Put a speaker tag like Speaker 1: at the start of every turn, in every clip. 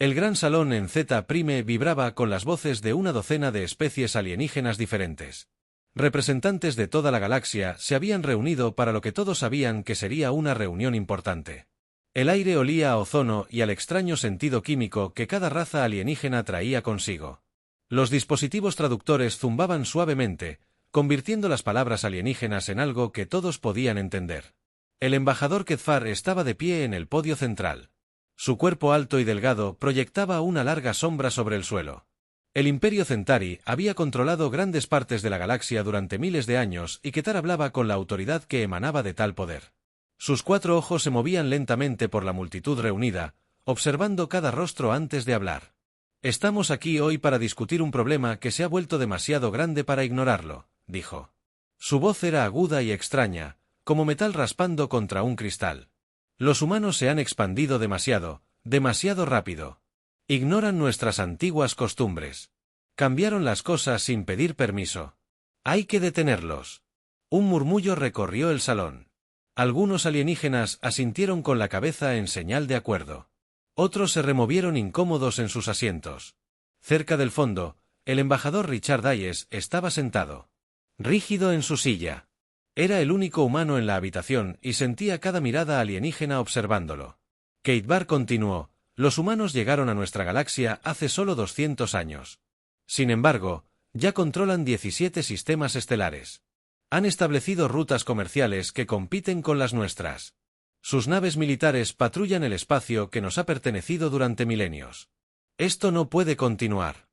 Speaker 1: El gran salón en Z' vibraba con las voces de una docena de especies alienígenas diferentes. Representantes de toda la galaxia se habían reunido para lo que todos sabían que sería una reunión importante. El aire olía a ozono y al extraño sentido químico que cada raza alienígena traía consigo. Los dispositivos traductores zumbaban suavemente, convirtiendo las palabras alienígenas en algo que todos podían entender. El embajador Kethfar estaba de pie en el podio central. Su cuerpo alto y delgado proyectaba una larga sombra sobre el suelo. El Imperio Centauri había controlado grandes partes de la galaxia durante miles de años y Kethfar hablaba con la autoridad que emanaba de tal poder. Sus 4 ojos se movían lentamente por la multitud reunida, observando cada rostro antes de hablar. «Estamos aquí hoy para discutir un problema que se ha vuelto demasiado grande para ignorarlo», dijo. Su voz era aguda y extraña, como metal raspando contra un cristal. «Los humanos se han expandido demasiado, demasiado rápido. Ignoran nuestras antiguas costumbres. Cambiaron las cosas sin pedir permiso. Hay que detenerlos». Un murmullo recorrió el salón. Algunos alienígenas asintieron con la cabeza en señal de acuerdo. Otros se removieron incómodos en sus asientos. Cerca del fondo, el embajador Richard Hayes estaba sentado, rígido en su silla. Era el único humano en la habitación y sentía cada mirada alienígena observándolo. Kethfar continuó: «Los humanos llegaron a nuestra galaxia hace solo 200 años. Sin embargo, ya controlan 17 sistemas estelares. Han establecido rutas comerciales que compiten con las nuestras. Sus naves militares patrullan el espacio que nos ha pertenecido durante milenios. Esto no puede continuar».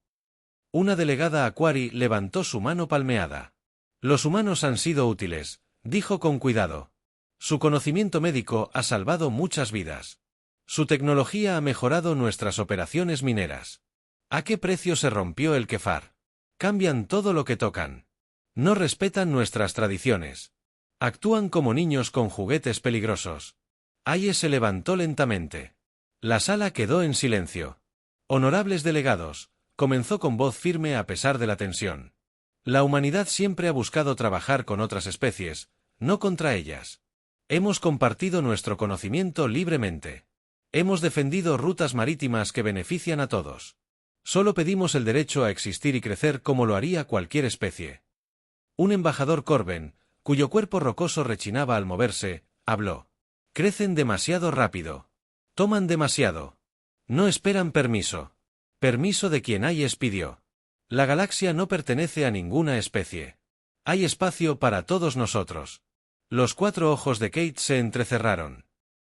Speaker 1: Una delegada Aquari levantó su mano palmeada. «Los humanos han sido útiles», dijo con cuidado. «Su conocimiento médico ha salvado muchas vidas. Su tecnología ha mejorado nuestras operaciones mineras. ¿A qué precio se rompió el Kethfar? Cambian todo lo que tocan. No respetan nuestras tradiciones. Actúan como niños con juguetes peligrosos». Hayes se levantó lentamente. La sala quedó en silencio. «Honorables delegados», comenzó con voz firme a pesar de la tensión. «La humanidad siempre ha buscado trabajar con otras especies, no contra ellas. Hemos compartido nuestro conocimiento libremente. Hemos defendido rutas marítimas que benefician a todos. Solo pedimos el derecho a existir y crecer como lo haría cualquier especie». Un embajador Corben, cuyo cuerpo rocoso rechinaba al moverse, habló. «Crecen demasiado rápido. Toman demasiado. No esperan permiso. Permiso de quien Hayes pidió. La galaxia no pertenece a ninguna especie. Hay espacio para todos nosotros». Los 4 ojos de Kate se entrecerraron.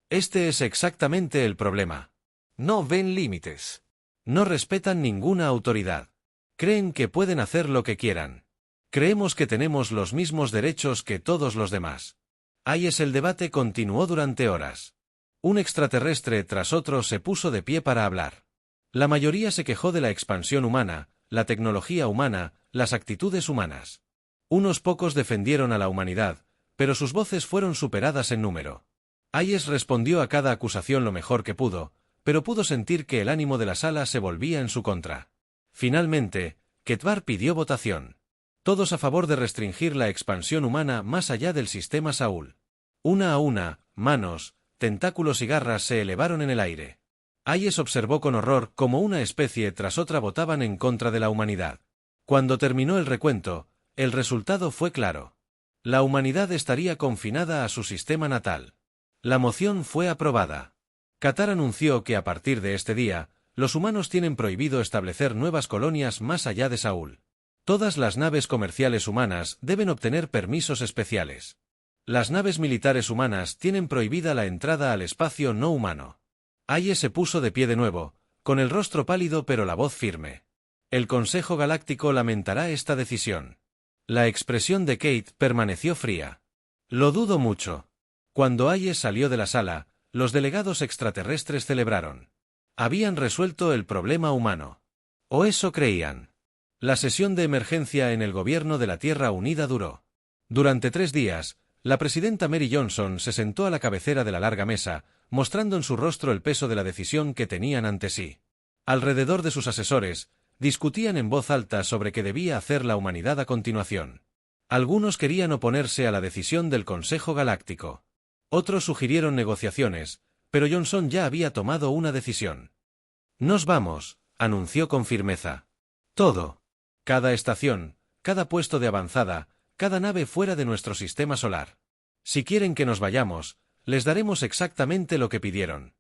Speaker 1: «Este es exactamente el problema. No ven límites. No respetan ninguna autoridad. Creen que pueden hacer lo que quieran. Creemos que tenemos los mismos derechos que todos los demás». Hayes el debate continuó durante horas. Un extraterrestre tras otro se puso de pie para hablar. La mayoría se quejó de la expansión humana, la tecnología humana, las actitudes humanas. Unos pocos defendieron a la humanidad, pero sus voces fueron superadas en número. Hayes respondió a cada acusación lo mejor que pudo, pero pudo sentir que el ánimo de la sala se volvía en su contra. Finalmente, Kethfar pidió votación. Todos a favor de restringir la expansión humana más allá del sistema Saúl. Una a una, manos, tentáculos y garras se elevaron en el aire. Hayes observó con horror cómo una especie tras otra votaban en contra de la humanidad. Cuando terminó el recuento, el resultado fue claro. La humanidad estaría confinada a su sistema natal. La moción fue aprobada. Kethfar anunció que a partir de este día, los humanos tienen prohibido establecer nuevas colonias más allá de Saúl. Todas las naves comerciales humanas deben obtener permisos especiales. Las naves militares humanas tienen prohibida la entrada al espacio no humano. Hayes se puso de pie de nuevo, con el rostro pálido pero la voz firme. «El Consejo Galáctico lamentará esta decisión». La expresión de Kate permaneció fría. «Lo dudo mucho». Cuando Hayes salió de la sala, los delegados extraterrestres celebraron. Habían resuelto el problema humano. O eso creían. La sesión de emergencia en el gobierno de la Tierra Unida duró. Durante 3 días, la presidenta Mary Johnson se sentó a la cabecera de la larga mesa, mostrando en su rostro el peso de la decisión que tenían ante sí. Alrededor de sus asesores, discutían en voz alta sobre qué debía hacer la humanidad a continuación. Algunos querían oponerse a la decisión del Consejo Galáctico. Otros sugirieron negociaciones, pero Johnson ya había tomado una decisión. Nos vamos, anunció con firmeza. Todo. Cada estación, cada puesto de avanzada, cada nave fuera de nuestro sistema solar. Si quieren que nos vayamos, les daremos exactamente lo que pidieron.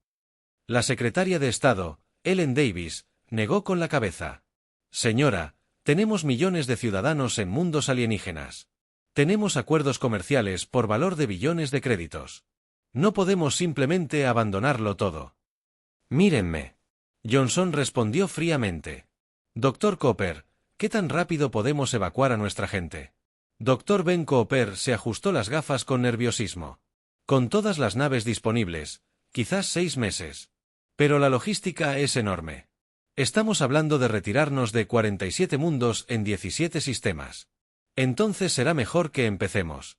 Speaker 1: La secretaria de Estado, Ellen Davis, negó con la cabeza. Señora, tenemos millones de ciudadanos en mundos alienígenas. Tenemos acuerdos comerciales por valor de billones de créditos. No podemos simplemente abandonarlo todo. Mírenme. Johnson respondió fríamente. Dr. Cooper, ¿qué tan rápido podemos evacuar a nuestra gente? Dr. Ben Cooper se ajustó las gafas con nerviosismo. Con todas las naves disponibles, quizás 6 meses. Pero la logística es enorme. Estamos hablando de retirarnos de 47 mundos en 17 sistemas. Entonces será mejor que empecemos.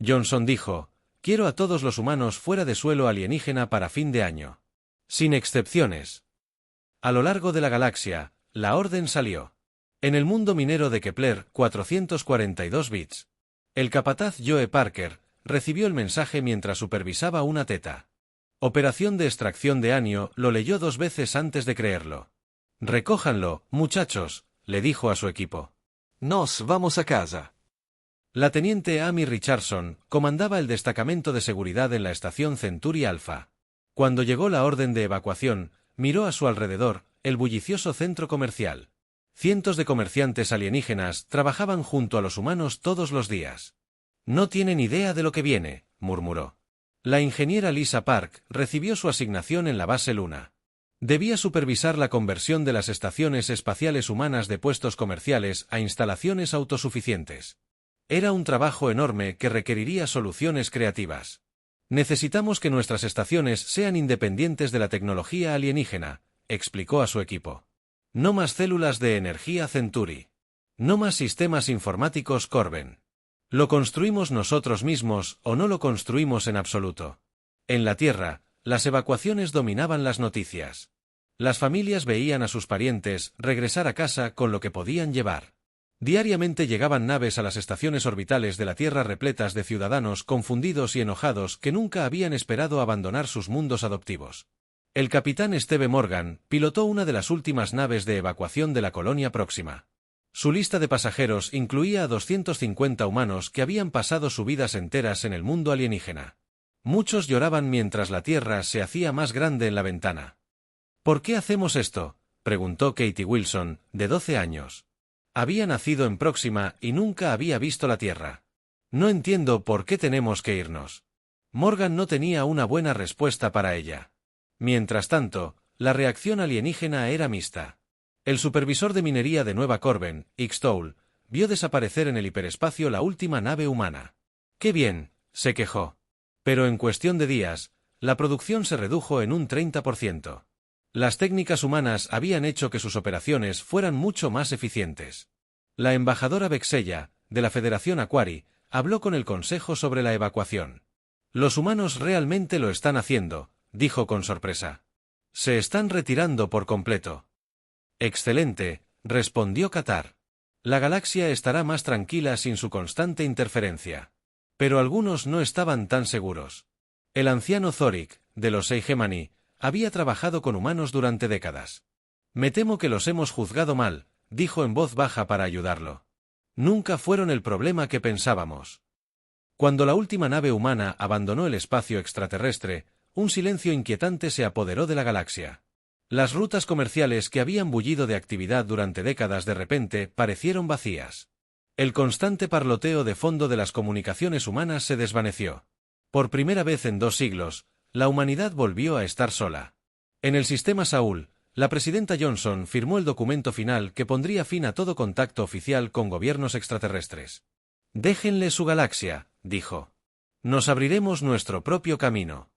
Speaker 1: Johnson dijo, quiero a todos los humanos fuera de suelo alienígena para fin de año. Sin excepciones. A lo largo de la galaxia, la orden salió. En el mundo minero de Kepler, 442 bits. El capataz Joe Parker recibió el mensaje mientras supervisaba una teta. Operación de extracción de anio, lo leyó 2 veces antes de creerlo. Recójanlo, muchachos, le dijo a su equipo. Nos vamos a casa. La teniente Amy Richardson comandaba el destacamento de seguridad en la estación Centuri Alpha. Cuando llegó la orden de evacuación, miró a su alrededor, el bullicioso centro comercial. Cientos de comerciantes alienígenas trabajaban junto a los humanos todos los días. No tienen idea de lo que viene, murmuró. La ingeniera Lisa Park recibió su asignación en la base Luna. Debía supervisar la conversión de las estaciones espaciales humanas de puestos comerciales a instalaciones autosuficientes. Era un trabajo enorme que requeriría soluciones creativas. Necesitamos que nuestras estaciones sean independientes de la tecnología alienígena, explicó a su equipo. No más células de energía Centuri. No más sistemas informáticos Corben. Lo construimos nosotros mismos o no lo construimos en absoluto. En la Tierra, las evacuaciones dominaban las noticias. Las familias veían a sus parientes regresar a casa con lo que podían llevar. Diariamente llegaban naves a las estaciones orbitales de la Tierra repletas de ciudadanos confundidos y enojados que nunca habían esperado abandonar sus mundos adoptivos. El capitán Steve Morgan pilotó una de las últimas naves de evacuación de la colonia próxima. Su lista de pasajeros incluía a 250 humanos que habían pasado sus vidas enteras en el mundo alienígena. Muchos lloraban mientras la Tierra se hacía más grande en la ventana. ¿Por qué hacemos esto?, preguntó Katie Wilson, de 12 años. Había nacido en Próxima y nunca había visto la Tierra. No entiendo por qué tenemos que irnos. Morgan no tenía una buena respuesta para ella. Mientras tanto, la reacción alienígena era mixta. El supervisor de minería de Nueva Corben, Ixtoul, vio desaparecer en el hiperespacio la última nave humana. ¡Qué bien!, se quejó. Pero en cuestión de días, la producción se redujo en un 30%. Las técnicas humanas habían hecho que sus operaciones fueran mucho más eficientes. La embajadora Vexella, de la Federación Aquari, habló con el Consejo sobre la evacuación. Los humanos realmente lo están haciendo, dijo con sorpresa. Se están retirando por completo. Excelente, respondió Qatar. La galaxia estará más tranquila sin su constante interferencia. Pero algunos no estaban tan seguros. El anciano Zorik, de los Hegemony, había trabajado con humanos durante décadas. Me temo que los hemos juzgado mal, dijo en voz baja para ayudarlo. Nunca fueron el problema que pensábamos. Cuando la última nave humana abandonó el espacio extraterrestre, un silencio inquietante se apoderó de la galaxia. Las rutas comerciales que habían bullido de actividad durante décadas de repente parecieron vacías. El constante parloteo de fondo de las comunicaciones humanas se desvaneció. Por primera vez en 2 siglos, la humanidad volvió a estar sola. En el sistema Saúl, la presidenta Johnson firmó el documento final que pondría fin a todo contacto oficial con gobiernos extraterrestres. Déjenle su galaxia, dijo. Nos abriremos nuestro propio camino.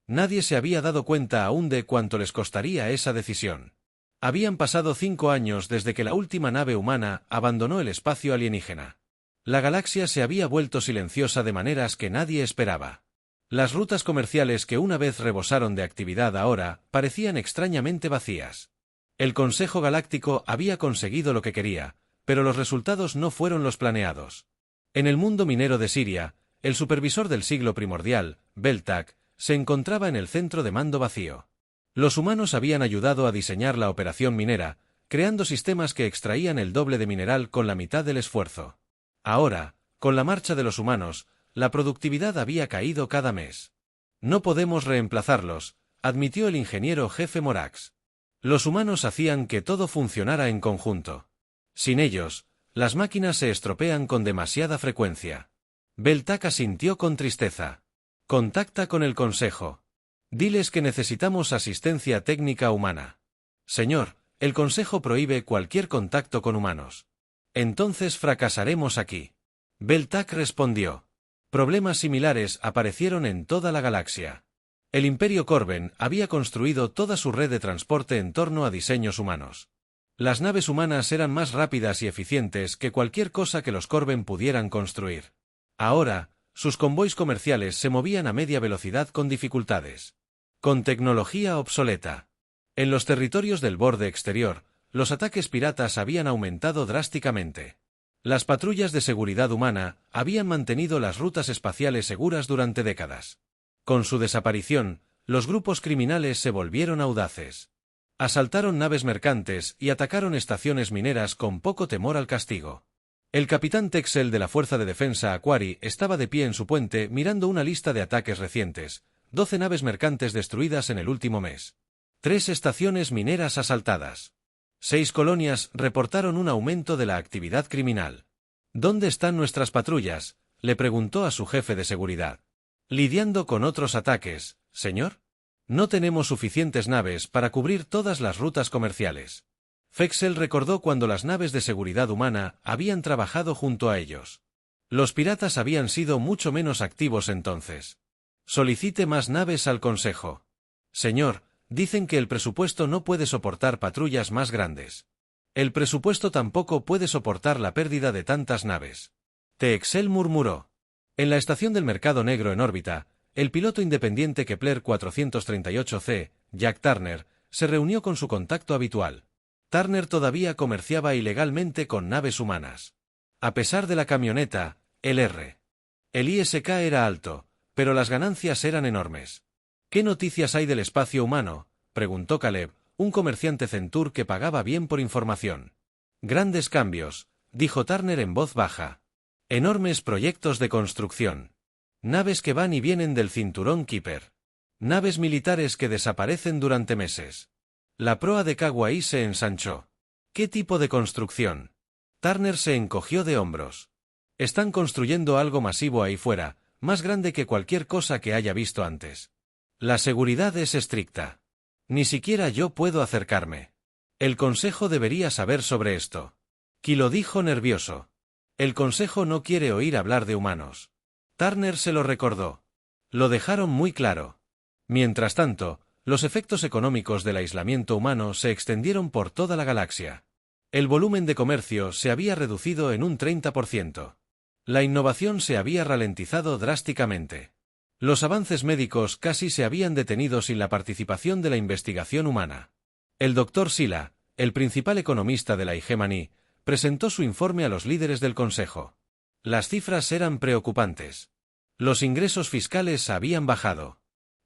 Speaker 1: Nadie se había dado cuenta aún de cuánto les costaría esa decisión. Habían pasado 5 años desde que la última nave humana abandonó el espacio alienígena. La galaxia se había vuelto silenciosa de maneras que nadie esperaba. Las rutas comerciales que una vez rebosaron de actividad ahora parecían extrañamente vacías. El Consejo Galáctico había conseguido lo que quería, pero los resultados no fueron los planeados. En el mundo minero de Siria, el supervisor del siglo primordial, Beltak, se encontraba en el centro de mando vacío. Los humanos habían ayudado a diseñar la operación minera, creando sistemas que extraían el doble de mineral con la mitad del esfuerzo. Ahora, con la marcha de los humanos, la productividad había caído cada mes. No podemos reemplazarlos, admitió el ingeniero jefe Morax. Los humanos hacían que todo funcionara en conjunto. Sin ellos, las máquinas se estropean con demasiada frecuencia. Beltac asintió con tristeza. Contacta con el consejo. Diles que necesitamos asistencia técnica humana. Señor, el consejo prohíbe cualquier contacto con humanos. Entonces fracasaremos aquí. Beltac respondió. Problemas similares aparecieron en toda la galaxia. El Imperio Corben había construido toda su red de transporte en torno a diseños humanos. Las naves humanas eran más rápidas y eficientes que cualquier cosa que los Corben pudieran construir. Ahora, sus convoys comerciales se movían a media velocidad con dificultades. Con tecnología obsoleta. En los territorios del borde exterior, los ataques piratas habían aumentado drásticamente. Las patrullas de seguridad humana habían mantenido las rutas espaciales seguras durante décadas. Con su desaparición, los grupos criminales se volvieron audaces. Asaltaron naves mercantes y atacaron estaciones mineras con poco temor al castigo. El capitán Texel de la Fuerza de Defensa Aquari estaba de pie en su puente mirando una lista de ataques recientes, 12 naves mercantes destruidas en el último mes. 3 estaciones mineras asaltadas. 6 colonias reportaron un aumento de la actividad criminal. ¿Dónde están nuestras patrullas?, le preguntó a su jefe de seguridad. Lidiando con otros ataques, señor. No tenemos suficientes naves para cubrir todas las rutas comerciales. Fexel recordó cuando las naves de seguridad humana habían trabajado junto a ellos. Los piratas habían sido mucho menos activos entonces. Solicite más naves al Consejo. Señor, dicen que el presupuesto no puede soportar patrullas más grandes. El presupuesto tampoco puede soportar la pérdida de tantas naves. Texel murmuró. En la estación del Mercado Negro en órbita, el piloto independiente Kepler 438c, Jack Turner, se reunió con su contacto habitual. Turner todavía comerciaba ilegalmente con naves humanas. A pesar de la camioneta, el ISK era alto, pero las ganancias eran enormes. ¿Qué noticias hay del espacio humano?, preguntó Caleb, un comerciante Centur que pagaba bien por información. Grandes cambios, dijo Turner en voz baja. Enormes proyectos de construcción. Naves que van y vienen del cinturón Kuiper. Naves militares que desaparecen durante meses. La proa de Kauai se ensanchó. ¿Qué tipo de construcción? Turner se encogió de hombros. Están construyendo algo masivo ahí fuera, más grande que cualquier cosa que haya visto antes. La seguridad es estricta. Ni siquiera yo puedo acercarme. El Consejo debería saber sobre esto. Kilo dijo nervioso. El Consejo no quiere oír hablar de humanos. Turner se lo recordó. Lo dejaron muy claro. Mientras tanto, los efectos económicos del aislamiento humano se extendieron por toda la galaxia. El volumen de comercio se había reducido en un 30%. La innovación se había ralentizado drásticamente. Los avances médicos casi se habían detenido sin la participación de la investigación humana. El Dr. Sila, el principal economista de la Hegemony, presentó su informe a los líderes del Consejo. Las cifras eran preocupantes. Los ingresos fiscales habían bajado.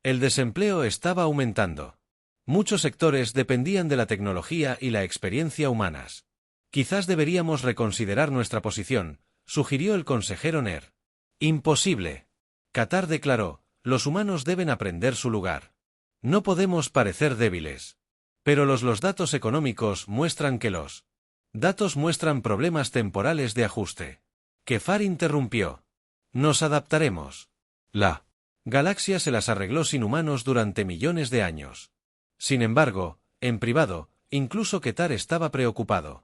Speaker 1: El desempleo estaba aumentando. Muchos sectores dependían de la tecnología y la experiencia humanas. Quizás deberíamos reconsiderar nuestra posición, sugirió el consejero Ner. Imposible. Qatar declaró, los humanos deben aprender su lugar. No podemos parecer débiles. Pero los datos económicos muestran que los datos muestran problemas temporales de ajuste. Kefar interrumpió. Nos adaptaremos. La galaxia se las arregló sin humanos durante millones de años. Sin embargo, en privado, incluso Qatar estaba preocupado.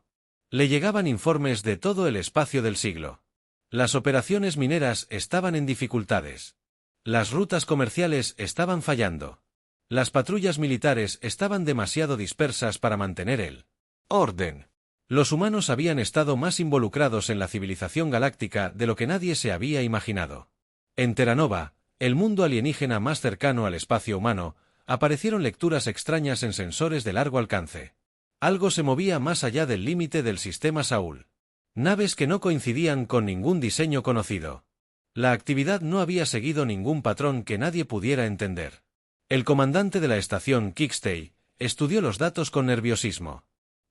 Speaker 1: Le llegaban informes de todo el espacio del siglo. Las operaciones mineras estaban en dificultades. Las rutas comerciales estaban fallando. Las patrullas militares estaban demasiado dispersas para mantener el orden. Los humanos habían estado más involucrados en la civilización galáctica de lo que nadie se había imaginado. En Terranova, el mundo alienígena más cercano al espacio humano, aparecieron lecturas extrañas en sensores de largo alcance. Algo se movía más allá del límite del sistema Saúl. Naves que no coincidían con ningún diseño conocido. La actividad no había seguido ningún patrón que nadie pudiera entender. El comandante de la estación Kixtay estudió los datos con nerviosismo.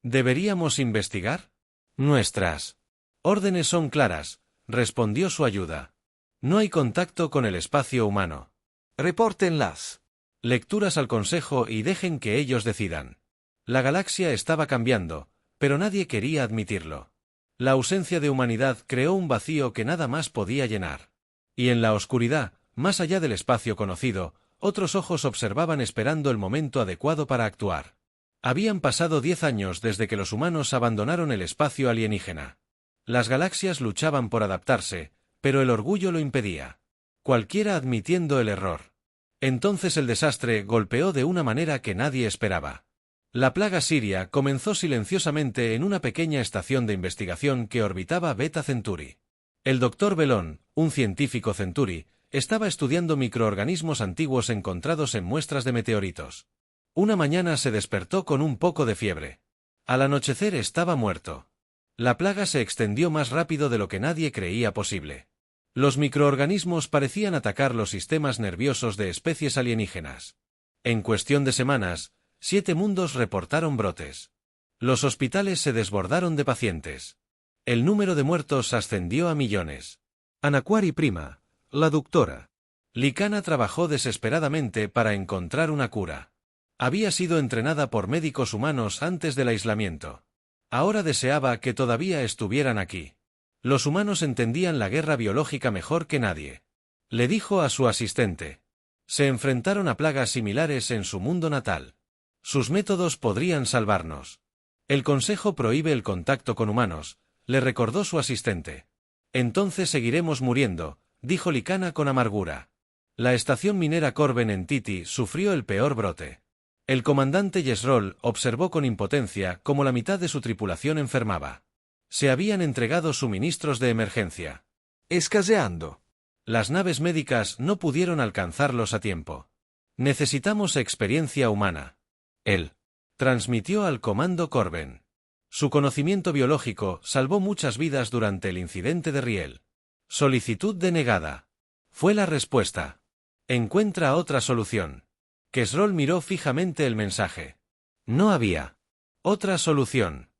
Speaker 1: ¿Deberíamos investigar? Nuestras órdenes son claras, respondió su ayuda. No hay contacto con el espacio humano.
Speaker 2: Repórtenlas.
Speaker 1: Lecturas al Consejo y dejen que ellos decidan. La galaxia estaba cambiando, pero nadie quería admitirlo. La ausencia de humanidad creó un vacío que nada más podía llenar. Y en la oscuridad, más allá del espacio conocido, otros ojos observaban esperando el momento adecuado para actuar. Habían pasado 10 años desde que los humanos abandonaron el espacio alienígena. Las galaxias luchaban por adaptarse, pero el orgullo lo impedía. Cualquiera admitiendo el error. Entonces el desastre golpeó de una manera que nadie esperaba. La plaga siria comenzó silenciosamente en una pequeña estación de investigación que orbitaba Beta Centauri. El Dr. Belón, un científico Centauri, estaba estudiando microorganismos antiguos encontrados en muestras de meteoritos. Una mañana se despertó con un poco de fiebre. Al anochecer estaba muerto. La plaga se extendió más rápido de lo que nadie creía posible. Los microorganismos parecían atacar los sistemas nerviosos de especies alienígenas. En cuestión de semanas, 7 mundos reportaron brotes. Los hospitales se desbordaron de pacientes. El número de muertos ascendió a millones.
Speaker 2: Anaquari prima, la doctora.
Speaker 1: Licana trabajó desesperadamente para encontrar una cura. Había sido entrenada por médicos humanos antes del aislamiento. Ahora deseaba que todavía estuvieran aquí. Los humanos entendían la guerra biológica mejor que nadie. Le dijo a su asistente. Se enfrentaron a plagas similares en su mundo natal. Sus métodos podrían salvarnos. El Consejo prohíbe el contacto con humanos, le recordó su asistente. Entonces seguiremos muriendo, dijo Licana con amargura. La estación minera Corben en Titi sufrió el peor brote. El comandante Yesrol observó con impotencia cómo la mitad de su tripulación enfermaba. Se habían entregado suministros de emergencia.
Speaker 2: Escaseando.
Speaker 1: Las naves médicas no pudieron alcanzarlos a tiempo. Necesitamos experiencia humana. Él transmitió al comando Corben. Su conocimiento biológico salvó muchas vidas durante el incidente de Riel. Solicitud denegada. Fue la respuesta. Encuentra otra solución. Kesrol miró fijamente el mensaje. No había otra solución.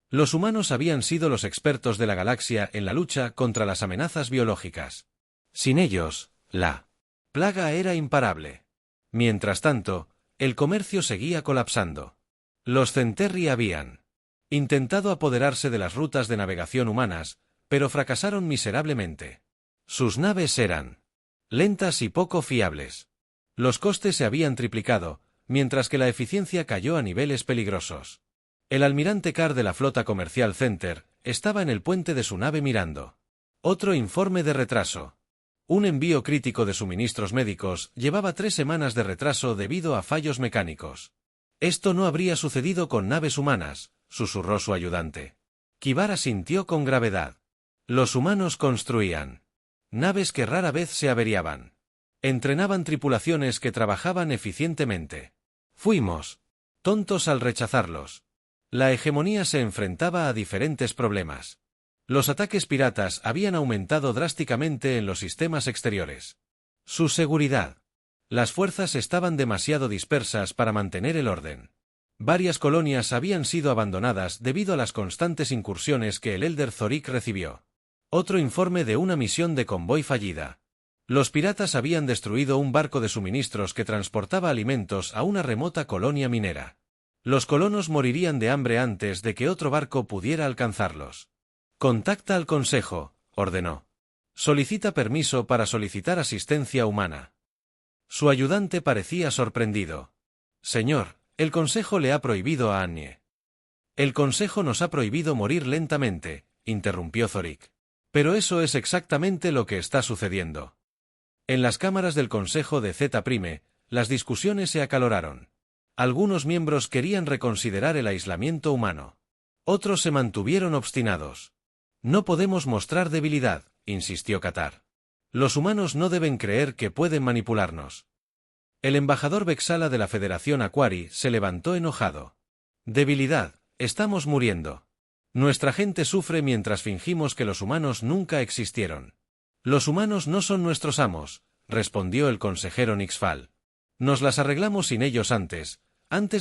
Speaker 1: Los humanos habían sido los expertos de la galaxia en la lucha contra las amenazas biológicas. Sin ellos, la plaga era imparable. Mientras tanto, el comercio seguía colapsando. Los Centerri habían intentado apoderarse de las rutas de navegación humanas, pero fracasaron miserablemente. Sus naves eran lentas y poco fiables. Los costes se habían triplicado, mientras que la eficiencia cayó a niveles peligrosos. El almirante Carr de la flota comercial Center estaba en el puente de su nave mirando. Otro informe de retraso. Un envío crítico de suministros médicos llevaba 3 semanas de retraso debido a fallos mecánicos. Esto no habría sucedido con naves humanas, susurró su ayudante. Kibara sintió con gravedad. Los humanos construían naves que rara vez se averiaban. Entrenaban tripulaciones que trabajaban eficientemente. Fuimos tontos al rechazarlos. La hegemonía se enfrentaba a diferentes problemas. Los ataques piratas habían aumentado drásticamente en los sistemas exteriores. Su seguridad. Las fuerzas estaban demasiado dispersas para mantener el orden. Varias colonias habían sido abandonadas debido a las constantes incursiones que el Elder Zorik recibió. Otro informe de una misión de convoy fallida. Los piratas habían destruido un barco de suministros que transportaba alimentos a una remota colonia minera. Los colonos morirían de hambre antes de que otro barco pudiera alcanzarlos. Contacta al Consejo, ordenó. Solicita permiso para solicitar asistencia humana. Su ayudante parecía sorprendido. Señor, el Consejo le ha prohibido a Anye. El Consejo nos ha prohibido morir lentamente, interrumpió Zorik. Pero eso es exactamente lo que está sucediendo. En las cámaras del Consejo de Z', las discusiones se acaloraron. Algunos miembros querían reconsiderar el aislamiento humano. Otros se mantuvieron obstinados. No podemos mostrar debilidad, insistió Qatar. Los humanos no deben creer que pueden manipularnos. El embajador Vexala de la Federación Aquari se levantó enojado. Debilidad, estamos muriendo. Nuestra gente sufre mientras fingimos que los humanos nunca existieron. Los humanos no son nuestros amos, respondió el consejero Nixfal. Nos las arreglamos sin ellos antes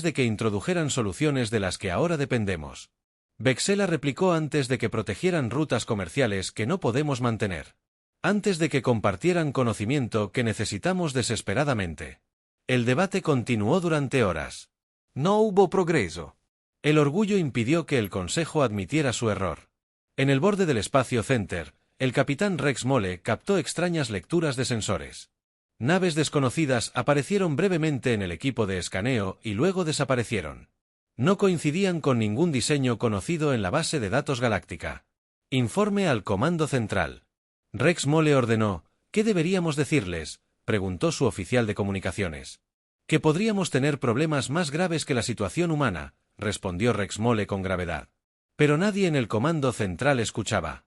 Speaker 1: de que introdujeran soluciones de las que ahora dependemos. Vexela replicó antes de que protegieran rutas comerciales que no podemos mantener. Antes de que compartieran conocimiento que necesitamos desesperadamente. El debate continuó durante horas.
Speaker 2: No hubo progreso.
Speaker 1: El orgullo impidió que el Consejo admitiera su error. En el borde del espacio Center, el capitán Rex Mole captó extrañas lecturas de sensores. Naves desconocidas aparecieron brevemente en el equipo de escaneo y luego desaparecieron. No coincidían con ningún diseño conocido en la base de datos galáctica. Informe al Comando Central. Rex Mole ordenó. ¿Qué deberíamos decirles?, preguntó su oficial de comunicaciones. Que podríamos tener problemas más graves que la situación humana, respondió Rex Mole con gravedad. Pero nadie en el Comando Central escuchaba.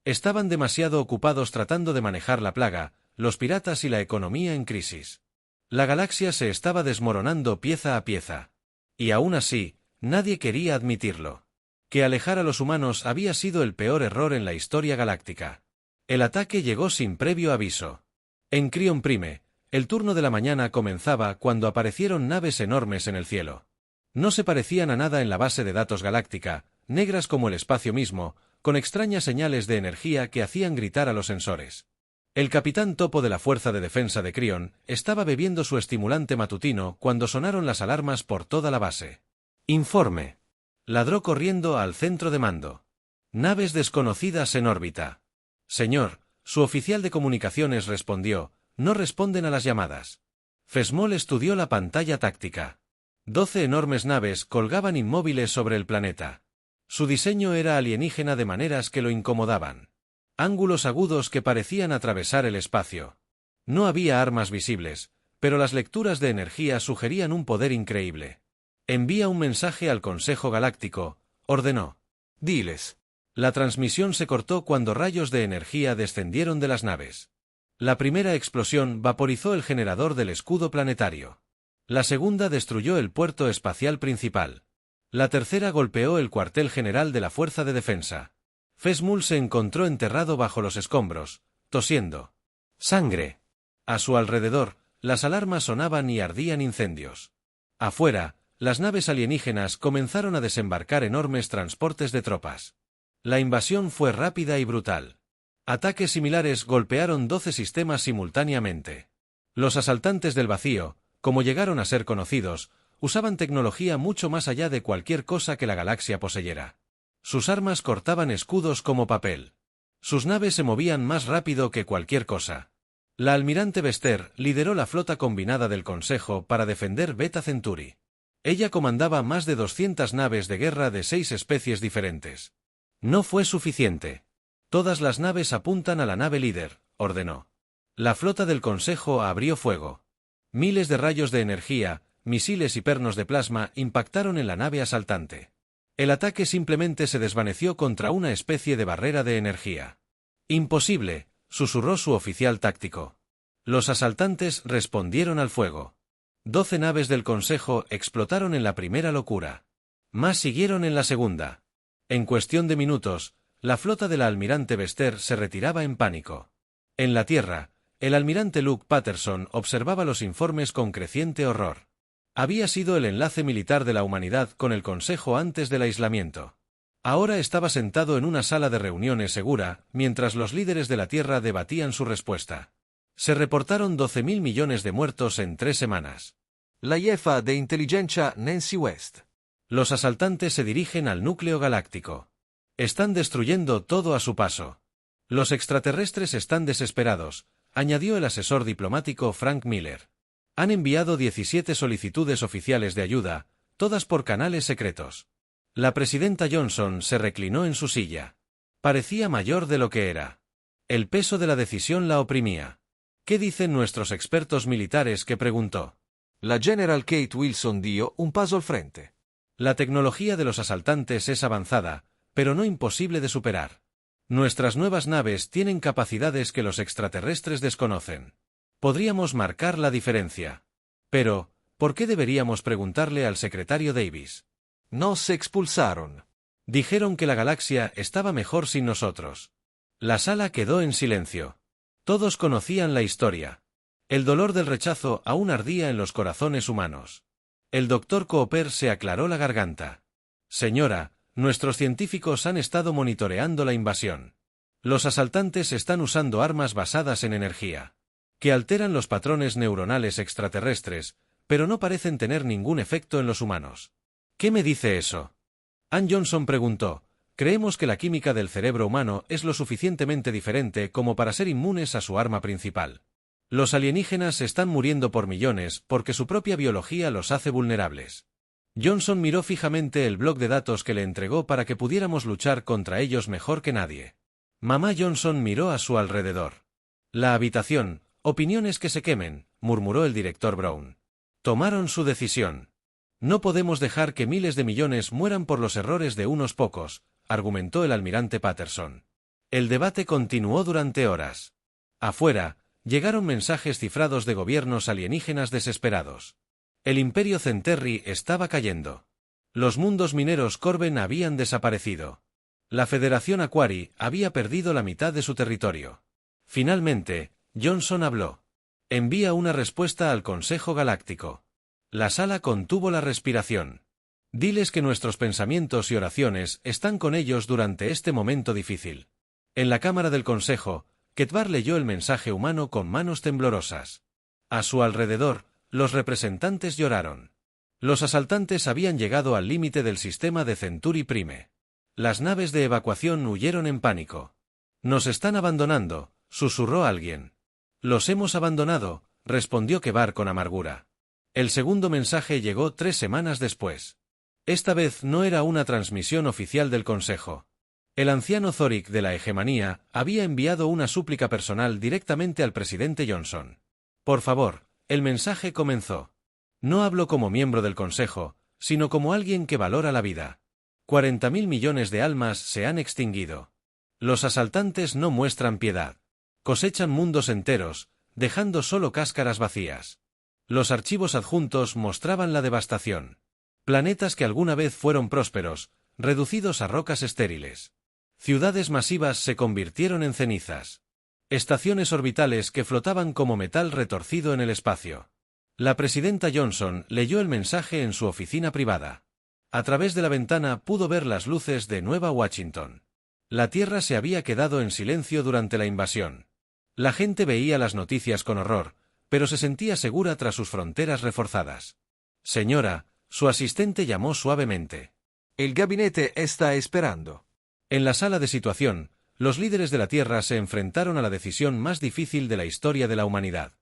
Speaker 1: Estaban demasiado ocupados tratando de manejar la plaga, los piratas y la economía en crisis. La galaxia se estaba desmoronando pieza a pieza. Y aún así, nadie quería admitirlo. Que alejar a los humanos había sido el peor error en la historia galáctica. El ataque llegó sin previo aviso. En Crion Prime, el turno de la mañana comenzaba cuando aparecieron naves enormes en el cielo. No se parecían a nada en la base de datos galáctica, negras como el espacio mismo, con extrañas señales de energía que hacían gritar a los sensores. El capitán topo de la Fuerza de Defensa de Crion estaba bebiendo su estimulante matutino cuando sonaron las alarmas por toda la base. Informe. Ladró corriendo al centro de mando. Naves desconocidas en órbita. Señor, su oficial de comunicaciones respondió, no responden a las llamadas. Fesmol estudió la pantalla táctica. 12 enormes naves colgaban inmóviles sobre el planeta. Su diseño era alienígena de maneras que lo incomodaban. Ángulos agudos que parecían atravesar el espacio. No había armas visibles, pero las lecturas de energía sugerían un poder increíble. Envía un mensaje al Consejo Galáctico, ordenó.
Speaker 2: Diles.
Speaker 1: La transmisión se cortó cuando rayos de energía descendieron de las naves. La primera explosión vaporizó el generador del escudo planetario. La segunda destruyó el puerto espacial principal. La tercera golpeó el cuartel general de la Fuerza de Defensa. Fesmul se encontró enterrado bajo los escombros, tosiendo. ¡Sangre! A su alrededor, las alarmas sonaban y ardían incendios. Afuera, las naves alienígenas comenzaron a desembarcar enormes transportes de tropas. La invasión fue rápida y brutal. Ataques similares golpearon 12 sistemas simultáneamente. Los asaltantes del vacío, como llegaron a ser conocidos, usaban tecnología mucho más allá de cualquier cosa que la galaxia poseyera. Sus armas cortaban escudos como papel. Sus naves se movían más rápido que cualquier cosa. La almirante Vester lideró la flota combinada del Consejo para defender Beta Centauri. Ella comandaba más de 200 naves de guerra de 6 especies diferentes. No fue suficiente. Todas las naves apuntan a la nave líder, ordenó. La flota del Consejo abrió fuego. Miles de rayos de energía, misiles y pernos de plasma impactaron en la nave asaltante. El ataque simplemente se desvaneció contra una especie de barrera de energía. Imposible, susurró su oficial táctico. Los asaltantes respondieron al fuego. 12 naves del Consejo explotaron en la primera locura. Más siguieron en la segunda. En cuestión de minutos, la flota de la almirante Vester se retiraba en pánico. En la Tierra, el almirante Luke Patterson observaba los informes con creciente horror. Había sido el enlace militar de la humanidad con el Consejo antes del aislamiento. Ahora estaba sentado en una sala de reuniones segura, mientras los líderes de la Tierra debatían su respuesta. Se reportaron 12.000 millones de muertos en 3 semanas.
Speaker 2: La jefa de inteligencia Nancy West.
Speaker 1: Los asaltantes se dirigen al núcleo galáctico. Están destruyendo todo a su paso. Los extraterrestres están desesperados, añadió el asesor diplomático Frank Miller. Han enviado 17 solicitudes oficiales de ayuda, todas por canales secretos. La presidenta Johnson se reclinó en su silla. Parecía mayor de lo que era. El peso de la decisión la oprimía. ¿Qué dicen nuestros expertos militares?, que preguntó.
Speaker 2: La General Kate Wilson dio un paso al frente.
Speaker 1: La tecnología de los asaltantes es avanzada, pero no imposible de superar. Nuestras nuevas naves tienen capacidades que los extraterrestres desconocen. Podríamos marcar la diferencia. Pero, ¿por qué deberíamos preguntarle al secretario Davis?
Speaker 2: Nos expulsaron.
Speaker 1: Dijeron que la galaxia estaba mejor sin nosotros. La sala quedó en silencio. Todos conocían la historia. El dolor del rechazo aún ardía en los corazones humanos. El doctor Cooper se aclaró la garganta. Señora, nuestros científicos han estado monitoreando la invasión. Los asaltantes están usando armas basadas en energía, que alteran los patrones neuronales extraterrestres, pero no parecen tener ningún efecto en los humanos. ¿Qué me dice eso? Ann Johnson preguntó. Creemos que la química del cerebro humano es lo suficientemente diferente como para ser inmunes a su arma principal. Los alienígenas están muriendo por millones porque su propia biología los hace vulnerables. Johnson miró fijamente el bloc de datos que le entregó para que pudiéramos luchar contra ellos mejor que nadie. Mamá Johnson miró a su alrededor. La habitación, opiniones que se quemen, murmuró el director Brown. Tomaron su decisión. No podemos dejar que miles de millones mueran por los errores de unos pocos, argumentó el almirante Patterson. El debate continuó durante horas. Afuera, llegaron mensajes cifrados de gobiernos alienígenas desesperados. El imperio Centerri estaba cayendo. Los mundos mineros Corben habían desaparecido. La Federación Aquari había perdido la mitad de su territorio. Finalmente, Johnson habló. Envía una respuesta al Consejo Galáctico. La sala contuvo la respiración. Diles que nuestros pensamientos y oraciones están con ellos durante este momento difícil. En la cámara del Consejo, Ketvar leyó el mensaje humano con manos temblorosas. A su alrededor, los representantes lloraron. Los asaltantes habían llegado al límite del sistema de Centuri Prime. Las naves de evacuación huyeron en pánico. Nos están abandonando, susurró alguien. Los hemos abandonado, respondió Ketvar con amargura. El segundo mensaje llegó 3 semanas después. Esta vez no era una transmisión oficial del Consejo. El anciano Zorik de la hegemonía había enviado una súplica personal directamente al presidente Johnson. Por favor, el mensaje comenzó. No hablo como miembro del Consejo, sino como alguien que valora la vida. 40.000 millones de almas se han extinguido. Los asaltantes no muestran piedad. Cosechan mundos enteros, dejando solo cáscaras vacías. Los archivos adjuntos mostraban la devastación. Planetas que alguna vez fueron prósperos, reducidos a rocas estériles. Ciudades masivas se convirtieron en cenizas. Estaciones orbitales que flotaban como metal retorcido en el espacio. La presidenta Johnson leyó el mensaje en su oficina privada. A través de la ventana pudo ver las luces de Nueva Washington. La Tierra se había quedado en silencio durante la invasión. La gente veía las noticias con horror, pero se sentía segura tras sus fronteras reforzadas. Señora, su asistente llamó suavemente.
Speaker 2: El gabinete está esperando.
Speaker 1: En la sala de situación, los líderes de la Tierra se enfrentaron a la decisión más difícil de la historia de la humanidad.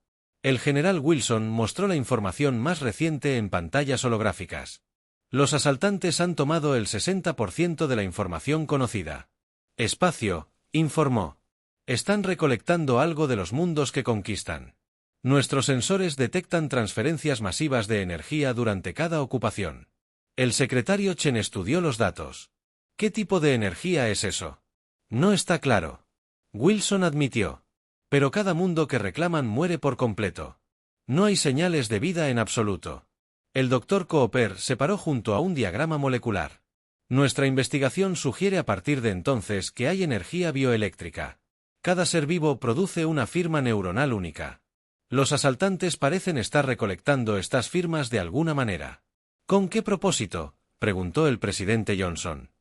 Speaker 1: El general Wilson mostró la información más reciente en pantallas holográficas. Los asaltantes han tomado el 60% de la información conocida. Espacio, informó. Están recolectando algo de los mundos que conquistan. Nuestros sensores detectan transferencias masivas de energía durante cada ocupación. El secretario Chen estudió los datos. ¿Qué tipo de energía es eso? No está claro. Wilson admitió. Pero cada mundo que reclaman muere por completo. No hay señales de vida en absoluto. El doctor Cooper se paró junto a un diagrama molecular. Nuestra investigación sugiere a partir de entonces que hay energía bioeléctrica. Cada ser vivo produce una firma neuronal única. Los asaltantes parecen estar recolectando estas firmas de alguna manera. ¿Con qué propósito?, preguntó el presidente Johnson.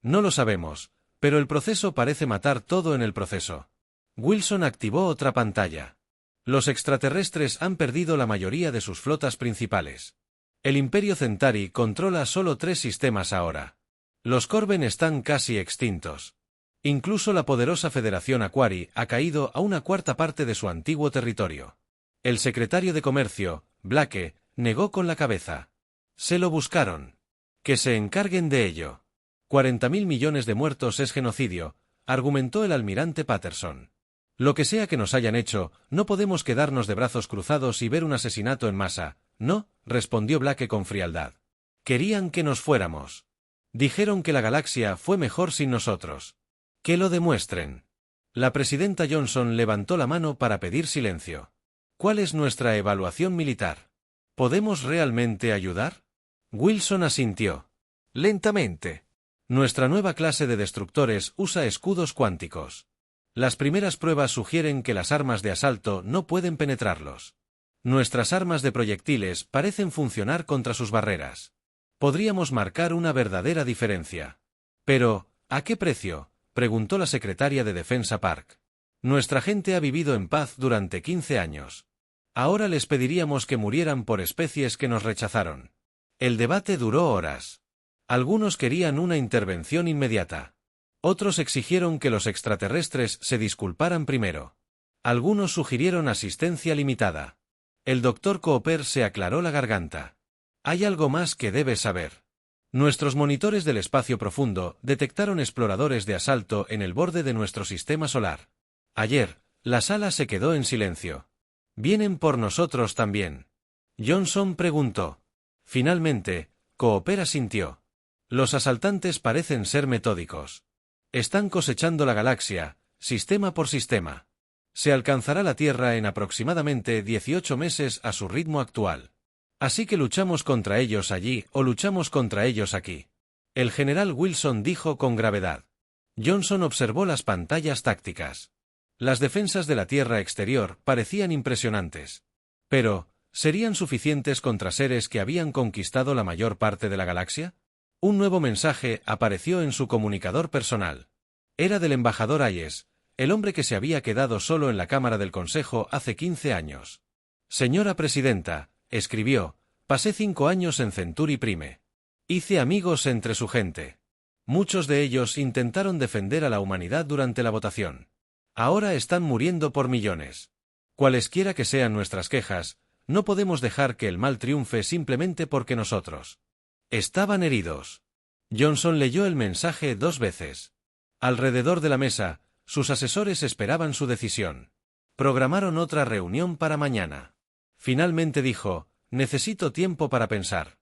Speaker 1: No lo sabemos, pero el proceso parece matar todo en el proceso. Wilson activó otra pantalla. Los extraterrestres han perdido la mayoría de sus flotas principales. El Imperio Centauri controla solo 3 sistemas ahora. Los Corben están casi extintos. Incluso la poderosa Federación Aquari ha caído a una cuarta parte de su antiguo territorio. El secretario de Comercio, Blake, negó con la cabeza. Se lo buscaron. Que se encarguen de ello. 40.000 millones de muertos es genocidio, argumentó el almirante Patterson. Lo que sea que nos hayan hecho, no podemos quedarnos de brazos cruzados y ver un asesinato en masa. No, respondió Blake con frialdad. Querían que nos fuéramos. Dijeron que la galaxia fue mejor sin nosotros. Que lo demuestren. La presidenta Johnson levantó la mano para pedir silencio. ¿Cuál es nuestra evaluación militar? ¿Podemos realmente ayudar? Wilson asintió.
Speaker 2: Lentamente.
Speaker 1: Nuestra nueva clase de destructores usa escudos cuánticos. Las primeras pruebas sugieren que las armas de asalto no pueden penetrarlos. Nuestras armas de proyectiles parecen funcionar contra sus barreras. Podríamos marcar una verdadera diferencia. Pero, ¿a qué precio?, preguntó la secretaria de Defensa Park. Nuestra gente ha vivido en paz durante 15 años. Ahora les pediríamos que murieran por especies que nos rechazaron. El debate duró horas. Algunos querían una intervención inmediata. Otros exigieron que los extraterrestres se disculparan primero. Algunos sugirieron asistencia limitada. El doctor Cooper se aclaró la garganta. Hay algo más que debes saber. Nuestros monitores del espacio profundo detectaron exploradores de asalto en el borde de nuestro sistema solar. Ayer, la sala se quedó en silencio. ¿Vienen por nosotros también?, Johnson preguntó. Finalmente, Cooper asintió. Los asaltantes parecen ser metódicos. Están cosechando la galaxia, sistema por sistema. Se alcanzará la Tierra en aproximadamente 18 meses a su ritmo actual. Así que luchamos contra ellos allí o luchamos contra ellos aquí. El general Wilson dijo con gravedad. Johnson observó las pantallas tácticas. Las defensas de la Tierra exterior parecían impresionantes. Pero, ¿serían suficientes contra seres que habían conquistado la mayor parte de la galaxia? Un nuevo mensaje apareció en su comunicador personal. Era del embajador Hayes, el hombre que se había quedado solo en la Cámara del Consejo hace 15 años. Señora Presidenta, escribió, pasé 5 años en Century Prime. Hice amigos entre su gente. Muchos de ellos intentaron defender a la humanidad durante la votación. Ahora están muriendo por millones. Cualesquiera que sean nuestras quejas, no podemos dejar que el mal triunfe simplemente porque nosotros estaban heridos. Johnson leyó el mensaje 2 veces. Alrededor de la mesa, sus asesores esperaban su decisión. Programaron otra reunión para mañana. Finalmente dijo, necesito tiempo para pensar.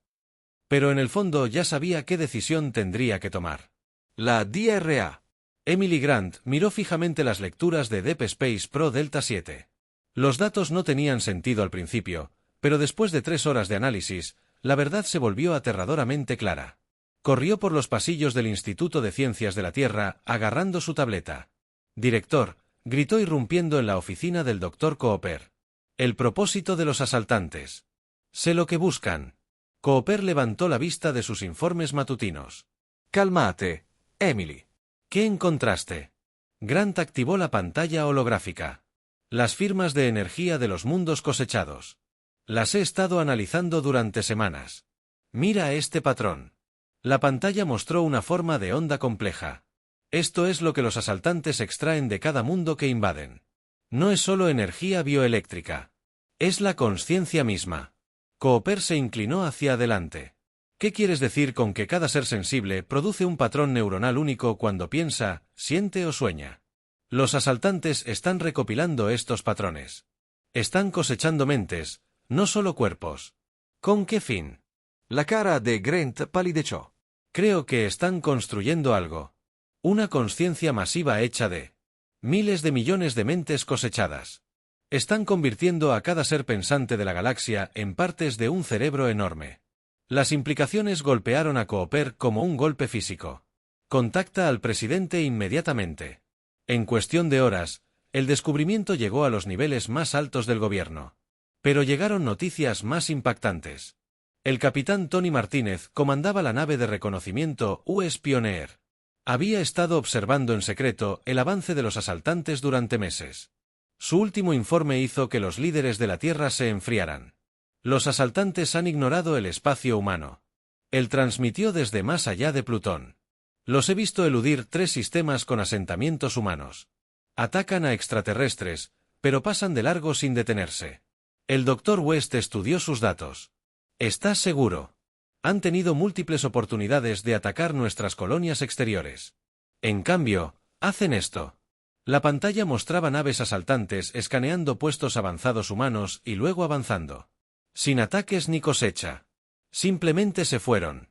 Speaker 1: Pero en el fondo ya sabía qué decisión tendría que tomar.
Speaker 2: La DRA.
Speaker 1: Emily Grant miró fijamente las lecturas de Deep Space Pro Delta 7. Los datos no tenían sentido al principio, pero después de 3 horas de análisis, la verdad se volvió aterradoramente clara. Corrió por los pasillos del Instituto de Ciencias de la Tierra, agarrando su tableta. «Director», gritó irrumpiendo en la oficina del Dr. Cooper. «El propósito de los asaltantes. Sé lo que buscan». Cooper levantó la vista de sus informes matutinos.
Speaker 2: Calmate, Emily.
Speaker 1: ¿Qué encontraste? Grant activó la pantalla holográfica. Las firmas de energía de los mundos cosechados. Las he estado analizando durante semanas. Mira este patrón. La pantalla mostró una forma de onda compleja. Esto es lo que los asaltantes extraen de cada mundo que invaden. No es solo energía bioeléctrica. Es la consciencia misma. Cooper se inclinó hacia adelante. ¿Qué quieres decir con que cada ser sensible produce un patrón neuronal único cuando piensa, siente o sueña? Los asaltantes están recopilando estos patrones. Están cosechando mentes, no solo cuerpos. ¿Con qué fin?
Speaker 2: La cara de Grant palideció.
Speaker 1: Creo que están construyendo algo. Una consciencia masiva hecha de miles de millones de mentes cosechadas. Están convirtiendo a cada ser pensante de la galaxia en partes de un cerebro enorme. Las implicaciones golpearon a Cooper como un golpe físico. Contacta al presidente inmediatamente. En cuestión de horas, el descubrimiento llegó a los niveles más altos del gobierno. Pero llegaron noticias más impactantes. El capitán Tony Martínez comandaba la nave de reconocimiento US Pioneer. Había estado observando en secreto el avance de los asaltantes durante meses. Su último informe hizo que los líderes de la Tierra se enfriaran. Los asaltantes han ignorado el espacio humano. Él transmitió desde más allá de Plutón. Los he visto eludir 3 sistemas con asentamientos humanos. Atacan a extraterrestres, pero pasan de largo sin detenerse. El Dr. West estudió sus datos. ¿Estás seguro? Han tenido múltiples oportunidades de atacar nuestras colonias exteriores. En cambio, hacen esto. La pantalla mostraba naves asaltantes escaneando puestos avanzados humanos y luego avanzando. Sin ataques ni cosecha. Simplemente se fueron.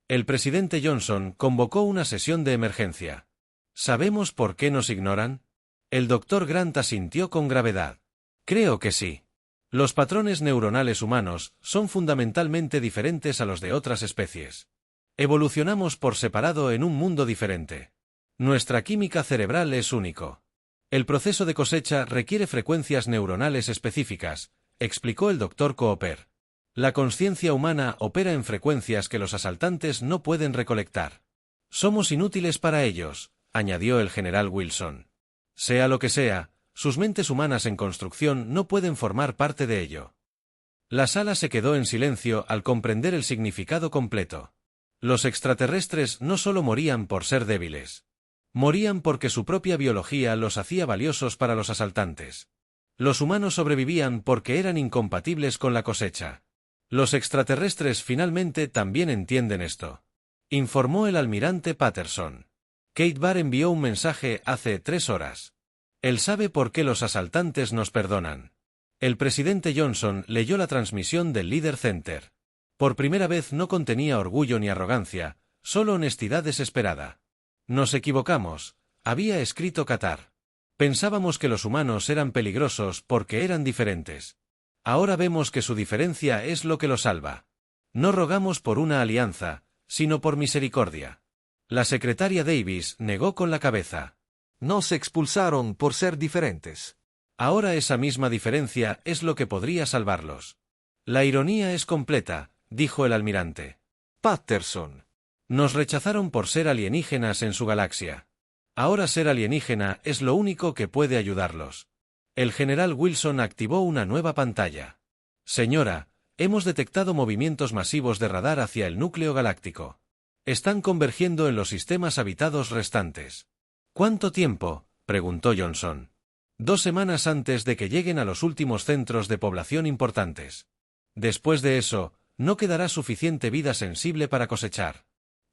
Speaker 1: El presidente Johnson convocó una sesión de emergencia. ¿Sabemos por qué nos ignoran? El Dr. Grant asintió con gravedad. Creo que sí. Los patrones neuronales humanos son fundamentalmente diferentes a los de otras especies. Evolucionamos por separado en un mundo diferente. Nuestra química cerebral es único. El proceso de cosecha requiere frecuencias neuronales específicas, explicó el Dr. Cooper. La conciencia humana opera en frecuencias que los asaltantes no pueden recolectar. Somos inútiles para ellos, añadió el general Wilson. Sea lo que sea, sus mentes humanas en construcción no pueden formar parte de ello. La sala se quedó en silencio al comprender el significado completo. Los extraterrestres no solo morían por ser débiles. Morían porque su propia biología los hacía valiosos para los asaltantes. Los humanos sobrevivían porque eran incompatibles con la cosecha. Los extraterrestres finalmente también entienden esto, informó el almirante Patterson. Kate Barr envió un mensaje hace 3 horas. Él sabe por qué los asaltantes nos perdonan. El presidente Johnson leyó la transmisión del Leader Center. Por primera vez no contenía orgullo ni arrogancia, solo honestidad desesperada. Nos equivocamos, había escrito Qatar. Pensábamos que los humanos eran peligrosos porque eran diferentes. Ahora vemos que su diferencia es lo que los salva. No rogamos por una alianza, sino por misericordia. La secretaria Davis negó con la cabeza.
Speaker 2: Nos expulsaron por ser diferentes.
Speaker 1: Ahora esa misma diferencia es lo que podría salvarlos. La ironía es completa, dijo el almirante.
Speaker 2: Patterson.
Speaker 1: Nos rechazaron por ser alienígenas en su galaxia. Ahora ser alienígena es lo único que puede ayudarlos. El general Wilson activó una nueva pantalla. Señora, hemos detectado movimientos masivos de radar hacia el núcleo galáctico. Están convergiendo en los sistemas habitados restantes. ¿Cuánto tiempo?, preguntó Johnson. 2 semanas antes de que lleguen a los últimos centros de población importantes. Después de eso, no quedará suficiente vida sensible para cosechar.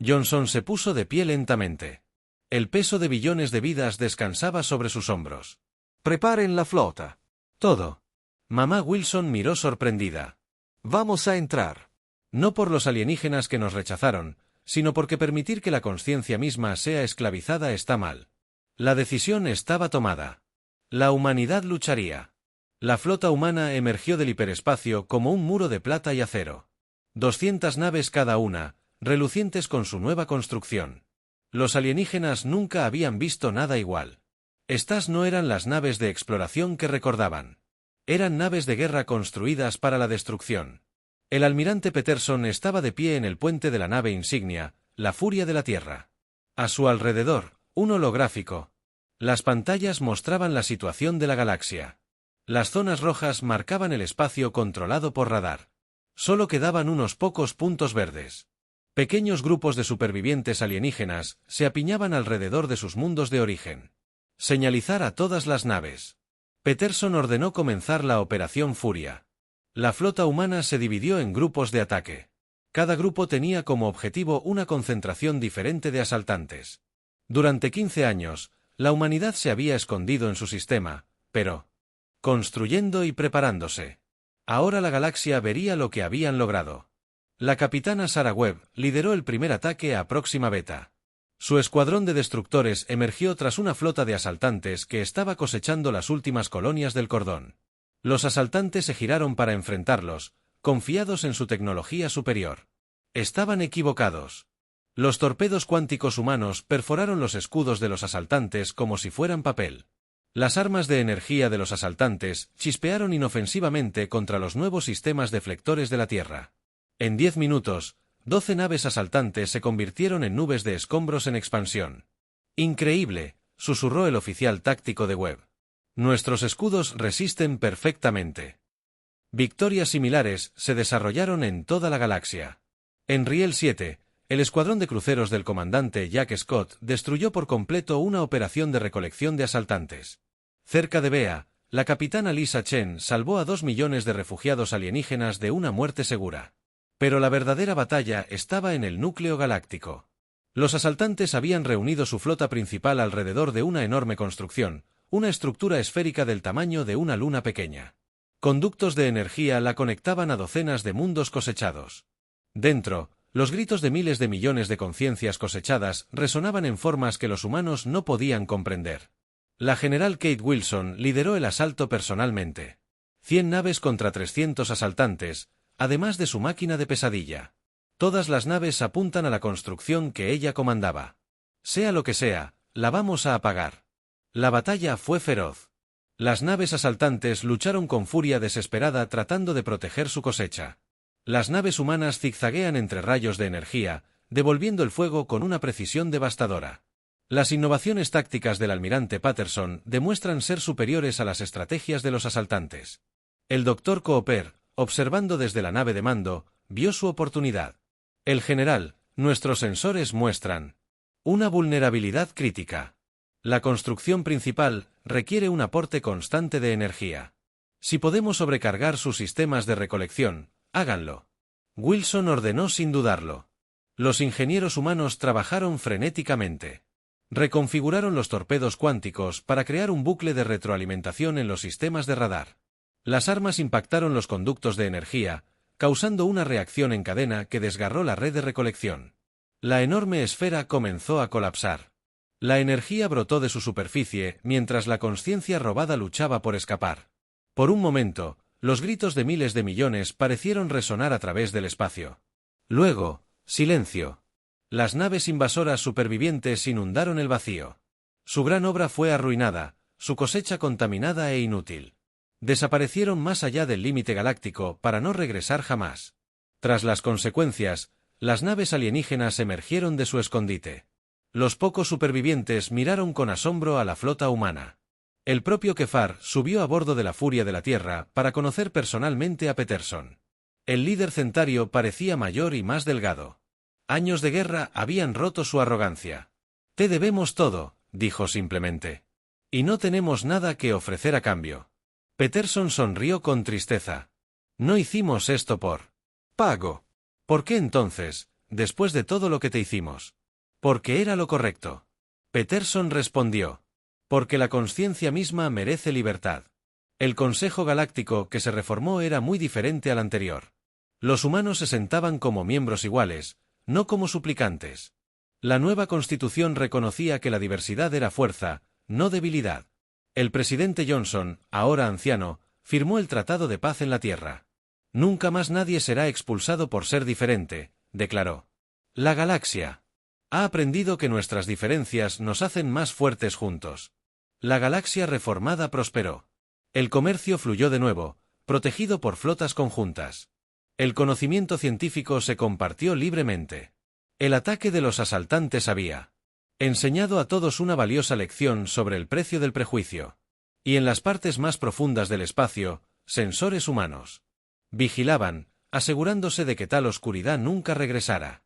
Speaker 1: Johnson se puso de pie lentamente. El peso de billones de vidas descansaba sobre sus hombros.
Speaker 2: Preparen la flota.
Speaker 1: Todo. Mamá Wilson miró sorprendida.
Speaker 2: Vamos a entrar.
Speaker 1: No por los alienígenas que nos rechazaron, sino porque permitir que la conciencia misma sea esclavizada está mal. La decisión estaba tomada. La humanidad lucharía. La flota humana emergió del hiperespacio como un muro de plata y acero. 200 naves cada una, relucientes con su nueva construcción. Los alienígenas nunca habían visto nada igual. Estas no eran las naves de exploración que recordaban. Eran naves de guerra construidas para la destrucción. El almirante Peterson estaba de pie en el puente de la nave insignia, la Furia de la Tierra. A su alrededor, un holográfico. Las pantallas mostraban la situación de la galaxia. Las zonas rojas marcaban el espacio controlado por radar. Solo quedaban unos pocos puntos verdes. Pequeños grupos de supervivientes alienígenas se apiñaban alrededor de sus mundos de origen. Señalizar a todas las naves. Peterson ordenó comenzar la Operación Furia. La flota humana se dividió en grupos de ataque. Cada grupo tenía como objetivo una concentración diferente de asaltantes. Durante 15 años, la humanidad se había escondido en su sistema, pero construyendo y preparándose. Ahora la galaxia vería lo que habían logrado. La capitana Sarah Webb lideró el primer ataque a Próxima Beta. Su escuadrón de destructores emergió tras una flota de asaltantes que estaba cosechando las últimas colonias del cordón. Los asaltantes se giraron para enfrentarlos, confiados en su tecnología superior. Estaban equivocados. Los torpedos cuánticos humanos perforaron los escudos de los asaltantes como si fueran papel. Las armas de energía de los asaltantes chispearon inofensivamente contra los nuevos sistemas deflectores de la Tierra. En 10 minutos, 12 naves asaltantes se convirtieron en nubes de escombros en expansión. «Increíble», susurró el oficial táctico de Webb. «Nuestros escudos resisten perfectamente». Victorias similares se desarrollaron en toda la galaxia. En Riel 7, el escuadrón de cruceros del comandante Jack Scott destruyó por completo una operación de recolección de asaltantes. Cerca de Bea, la capitana Lisa Chen salvó a 2 millones de refugiados alienígenas de una muerte segura. Pero la verdadera batalla estaba en el núcleo galáctico. Los asaltantes habían reunido su flota principal alrededor de una enorme construcción, una estructura esférica del tamaño de una luna pequeña. Conductos de energía la conectaban a docenas de mundos cosechados. Dentro, los gritos de miles de millones de conciencias cosechadas resonaban en formas que los humanos no podían comprender. La general Kate Wilson lideró el asalto personalmente. 100 naves contra 300 asaltantes, además de su máquina de pesadilla. Todas las naves apuntan a la construcción que ella comandaba. Sea lo que sea, la vamos a apagar. La batalla fue feroz. Las naves asaltantes lucharon con furia desesperada tratando de proteger su cosecha. Las naves humanas zigzaguean entre rayos de energía, devolviendo el fuego con una precisión devastadora. Las innovaciones tácticas del almirante Patterson demuestran ser superiores a las estrategias de los asaltantes. El Dr. Cooper, observando desde la nave de mando, vio su oportunidad. El general, nuestros sensores muestran una vulnerabilidad crítica. La construcción principal requiere un aporte constante de energía. Si podemos sobrecargar sus sistemas de recolección, háganlo. Wilson ordenó sin dudarlo. Los ingenieros humanos trabajaron frenéticamente. Reconfiguraron los torpedos cuánticos para crear un bucle de retroalimentación en los sistemas de radar. Las armas impactaron los conductos de energía, causando una reacción en cadena que desgarró la red de recolección. La enorme esfera comenzó a colapsar. La energía brotó de su superficie mientras la consciencia robada luchaba por escapar. Por un momento, los gritos de miles de millones parecieron resonar a través del espacio. Luego, silencio. Las naves invasoras supervivientes inundaron el vacío. Su gran obra fue arruinada, su cosecha contaminada e inútil. Desaparecieron más allá del límite galáctico para no regresar jamás. Tras las consecuencias, las naves alienígenas emergieron de su escondite. Los pocos supervivientes miraron con asombro a la flota humana. El propio Kefar subió a bordo de la Furia de la Tierra para conocer personalmente a Peterson. El líder centario parecía mayor y más delgado. Años de guerra habían roto su arrogancia. Te debemos todo, dijo simplemente. Y no tenemos nada que ofrecer a cambio. Peterson sonrió con tristeza. No hicimos esto por pago. ¿Por qué entonces, después de todo lo que te hicimos? Porque era lo correcto. Peterson respondió. Porque la conciencia misma merece libertad. El Consejo Galáctico que se reformó era muy diferente al anterior. Los humanos se sentaban como miembros iguales, no como suplicantes. La nueva Constitución reconocía que la diversidad era fuerza, no debilidad. El presidente Johnson, ahora anciano, firmó el Tratado de Paz en la Tierra. Nunca más nadie será expulsado por ser diferente, declaró. La galaxia ha aprendido que nuestras diferencias nos hacen más fuertes juntos. La galaxia reformada prosperó. El comercio fluyó de nuevo, protegido por flotas conjuntas. El conocimiento científico se compartió libremente. El ataque de los asaltantes había enseñado a todos una valiosa lección sobre el precio del prejuicio. Y en las partes más profundas del espacio, sensores humanos vigilaban, asegurándose de que tal oscuridad nunca regresara.